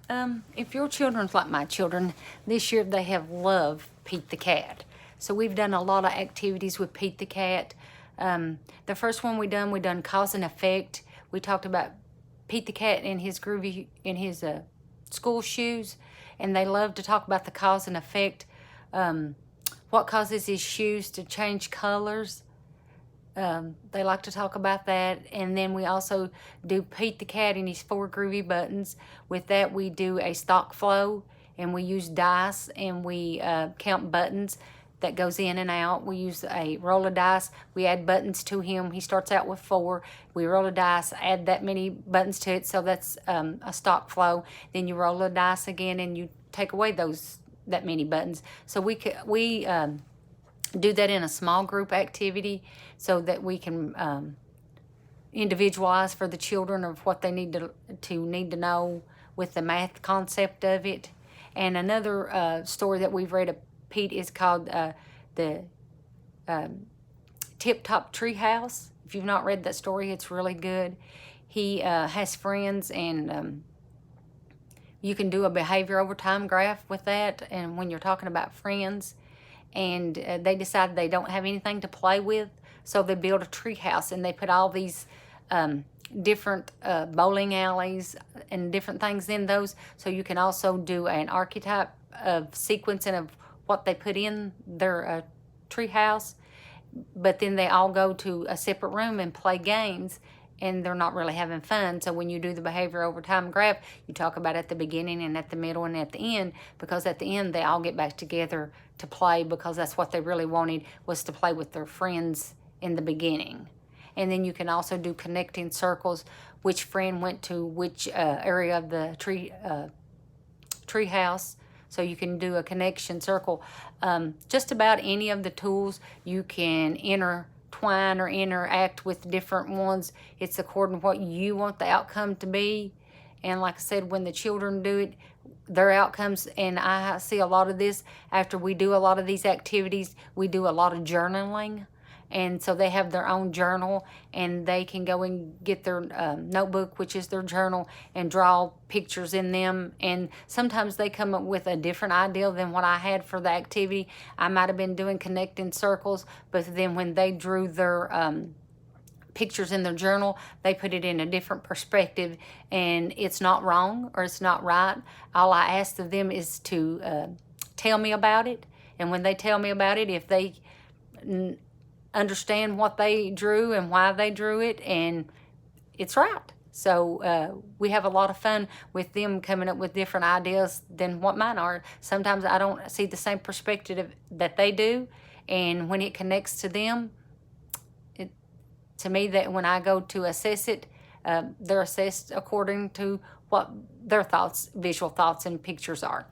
If your children's like my children, this year they have loved Pete the Cat. So we've done a lot of activities with Pete the Cat. The first one we done cause and effect. We talked about Pete the Cat in his school shoes, and they love to talk about the cause and effect. What causes his shoes to change colors? They like to talk about that. And then we also do Pete the Cat and his 4 groovy buttons. With that, we do a stock flow, and we use dice, and we count buttons that goes in and out. We use a roll of dice. We add buttons to him. He starts out with 4. We roll a dice, add that many buttons to it, so that's a stock flow. Then you roll a dice again, and you take away that many buttons. So we do that in a small group activity so that we can individualize for the children of what they need to know with the math concept of it. And another story that we've read of Pete is called the Tip Top Tree House. If you've not read that story, it's really good. He has friends, and you can do a behavior over time graph with that. And when you're talking about friends, and they decide they don't have anything to play with, so they build a tree house, and they put all these different bowling alleys and different things in those. So you can also do an archetype of sequencing of what they put in their tree house, but then they all go to a separate room and play games, and they're not really having fun. So when you do the behavior over time graph, you talk about at the beginning and at the middle and at the end, because at the end they all get back together to play, because that's what they really wanted, was to play with their friends in the beginning. And then you can also do connecting circles, which friend went to which area of the tree house. So you can do a connection circle. Just about any of the tools you can intertwine or interact with different ones. It's according to what you want the outcome to be. And like I said, when the children do it, their outcomes, and I see a lot of this after we do a lot of these activities, we do a lot of journaling. And so they have their own journal, and they can go and get their notebook, which is their journal, and draw pictures in them. And sometimes they come up with a different idea than what I had for the activity. I might have been doing connecting circles, but then when they drew their pictures in their journal, they put it in a different perspective, and it's not wrong or it's not right. All I ask of them is to tell me about it. And when they tell me about it, if they understand what they drew and why they drew it, and it's right. So we have a lot of fun with them coming up with different ideas than what mine are. Sometimes I don't see the same perspective that they do, and when it connects to them, to me, that when I go to assess it, they're assessed according to what their thoughts, visual thoughts and pictures are.